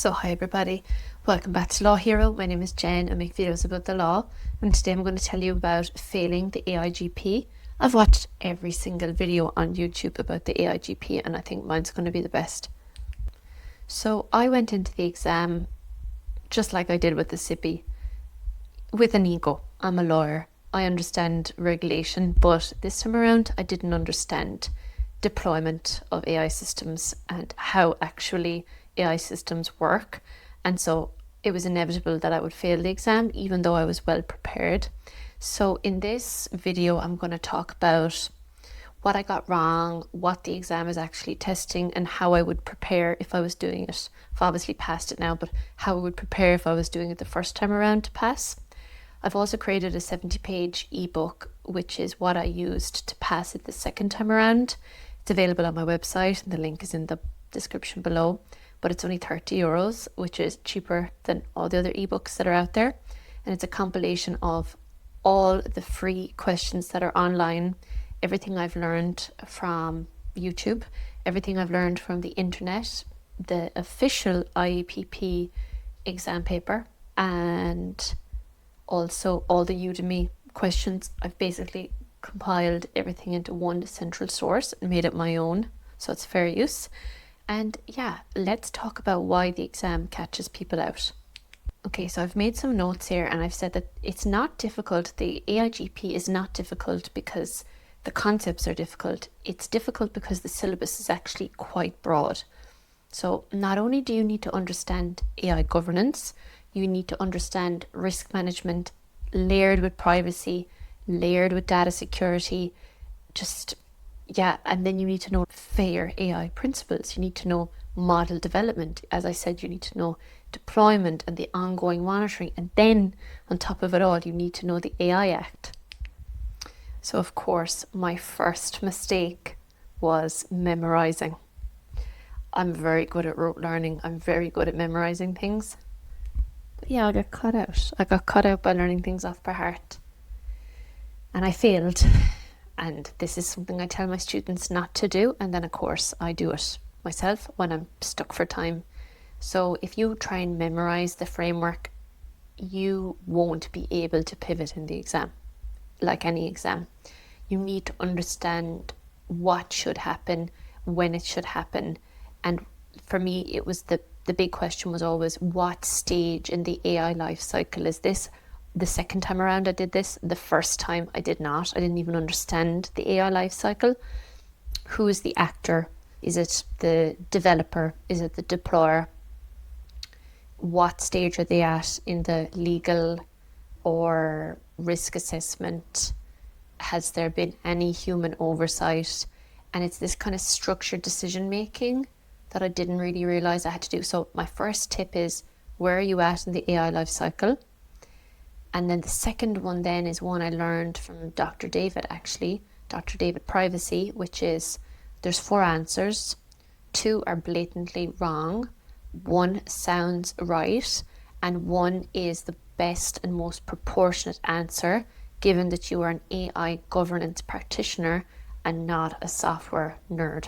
So hi everybody, welcome back to Law Hero. My name is Jen. I make videos about the law, and today I'm going to tell you about failing the AIGP. I've watched every single video on YouTube about the AIGP and I think mine's going to be the best. So I went into the exam just like I did with the SIPI, with an ego. I'm a lawyer. I understand regulation, but this time around I didn't understand deployment of AI systems and how actually AI systems work, and so it was inevitable that I would fail the exam even though I was well prepared. So in this video I'm going to talk about what I got wrong, what the exam is actually testing, and how I would prepare if I was doing it. I've obviously passed it now, but how I would prepare if I was doing it the first time around to pass. I've also created a 70-page ebook, which is what I used to pass it the second time around. It's available on my website and the link is in the description below, but it's only €30, which is cheaper than all the other ebooks that are out there. And it's a compilation of all the free questions that are online, everything I've learned from YouTube, everything I've learned from the internet, the official IAPP exam paper, and also all the Udemy questions. I've basically compiled everything into one central source and made it my own, so it's fair use. And yeah, let's talk about why the exam catches people out. Okay, so I've made some notes here and I've said that it's not difficult. The AIGP is not difficult because the concepts are difficult. It's difficult because the syllabus is actually quite broad. So not only do you need to understand AI governance, you need to understand risk management layered with privacy, layered with data security, and then you need to know fair AI principles. You need to know model development. As I said, you need to know deployment and the ongoing monitoring. And then on top of it all, you need to know the AI Act. So of course, my first mistake was memorizing. I'm very good at rote learning. I'm very good at memorizing things. But yeah, I got caught out. I got caught out by learning things off by heart. And I failed. And this is something I tell my students not to do. And then of course I do it myself when I'm stuck for time. So if you try and memorize the framework, you won't be able to pivot in the exam. Like any exam, you need to understand what should happen, when it should happen. And for me, it was the big question was always, what stage in the AI life cycle is this? The second time around I did this. The first time I did not. I didn't even understand the AI life cycle. Who is the actor? Is it the developer? Is it the deployer? What stage are they at in the legal or risk assessment? Has there been any human oversight? And it's this kind of structured decision making that I didn't really realize I had to do. So my first tip is, where are you at in the AI life cycle? And then the second one then is one I learned from Dr. David, actually, Dr. David Privacy, which is there's 4 answers. 2 are blatantly wrong. 1 sounds right. And 1 is the best and most proportionate answer, given that you are an AI governance practitioner and not a software nerd,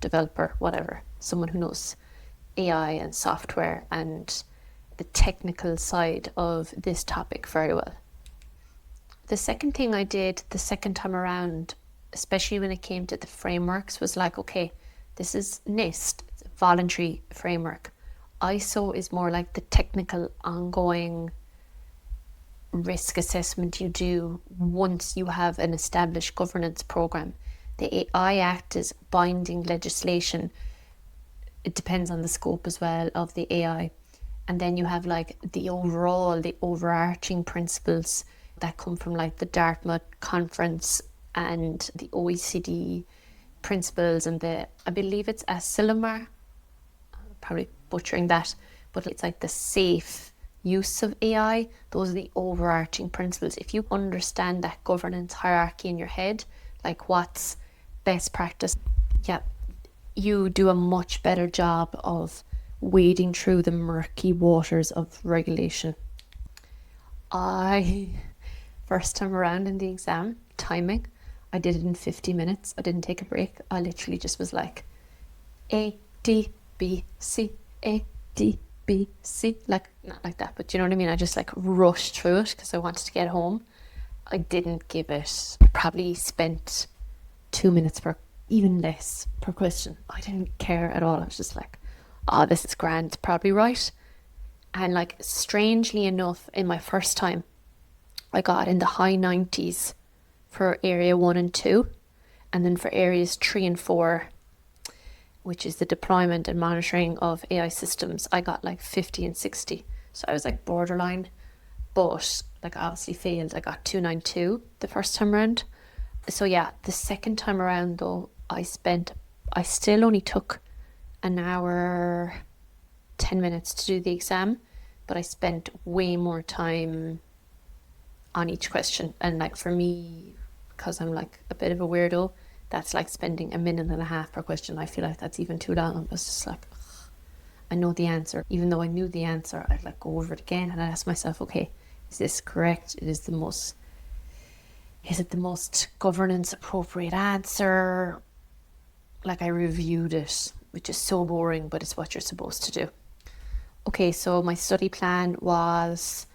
developer, whatever, someone who knows AI and software and the technical side of this topic very well. The second thing I did the second time around, especially when it came to the frameworks, was like, okay, this is NIST, it's a voluntary framework. ISO is more like the technical ongoing risk assessment you do once you have an established governance program. The AI Act is binding legislation. It depends on the scope as well of the AI. And then you have like the overarching principles that come from like the Dartmouth conference and the OECD principles and I believe it's a syllabus, I'm probably butchering that, but it's like the safe use of AI. Those are the overarching principles. If you understand that governance hierarchy in your head, like what's best practice, you do a much better job of wading through the murky waters of regulation. First time around in the exam, timing, I did it in 50 minutes. I didn't take a break. I literally just was like A, D, B, C, A, D, B, C, like, not like that, but do you know what I mean? I just like rushed through it because I wanted to get home. I didn't give it, I probably spent 2 minutes per, even less per question. I didn't care at all. I was just like, oh, this is grand, it's probably right. And like, strangely enough, in my first time, I got in the high 90s for area 1 and 2. And then for areas 3 and 4, which is the deployment and monitoring of AI systems, I got like 50 and 60. So I was like borderline, but like I obviously failed. I got 292 the first time around. So yeah, the second time around though, I still only took an hour, 10 minutes to do the exam, but I spent way more time on each question. And like for me, because I'm like a bit of a weirdo, that's like spending 1.5 minutes per question. I feel like that's even too long. I was just like, ugh, I know the answer. Even though I knew the answer, I'd like go over it again and I'd ask myself, okay, is this correct? Is it the most governance appropriate answer? Like I reviewed it, which is so boring, but it's what you're supposed to do. Okay, so my study plan was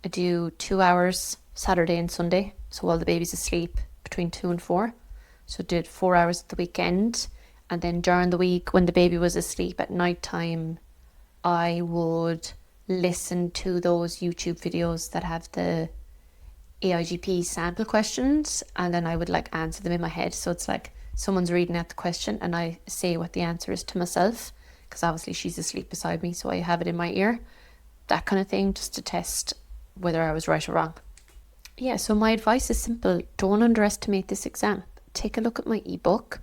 I do 2 hours Saturday and Sunday. So while the baby's asleep between 2 and 4. So did 4 hours at the weekend. And then during the week when the baby was asleep at night time, I would listen to those YouTube videos that have the AIGP sample questions, and then I would like answer them in my head. So it's like someone's reading out the question and I say what the answer is to myself, because obviously she's asleep beside me, so I have it in my ear. That kind of thing, just to test whether I was right or wrong. Yeah, so my advice is simple. Don't underestimate this exam. Take a look at my ebook.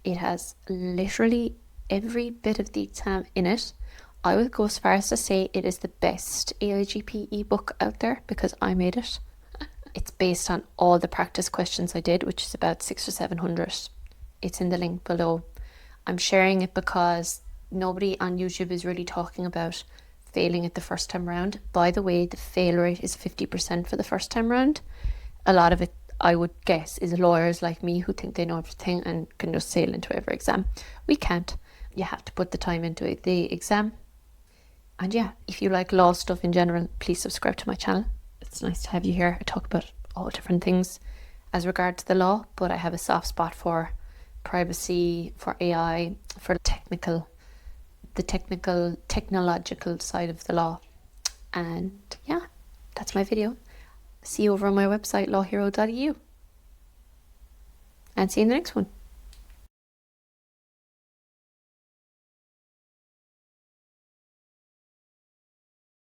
It has literally every bit of the exam in it. I would go as far as to say it is the best AIGP ebook out there because I made it. It's based on all the practice questions I did, which is about 600 or 700. It's in the link below. I'm sharing it because nobody on YouTube is really talking about failing it the first time round. By the way, the fail rate is 50% for the first time round. A lot of it, I would guess, is lawyers like me who think they know everything and can just sail into every exam. We can't. You have to put the time into the exam. And yeah, if you like law stuff in general, please subscribe to my channel. It's nice to have you here. I talk about all different things as regard to the law, but I have a soft spot for privacy, for AI, for the technological side of the law. And yeah, that's my video. See you over on my website, lawhero.eu. And see you in the next one.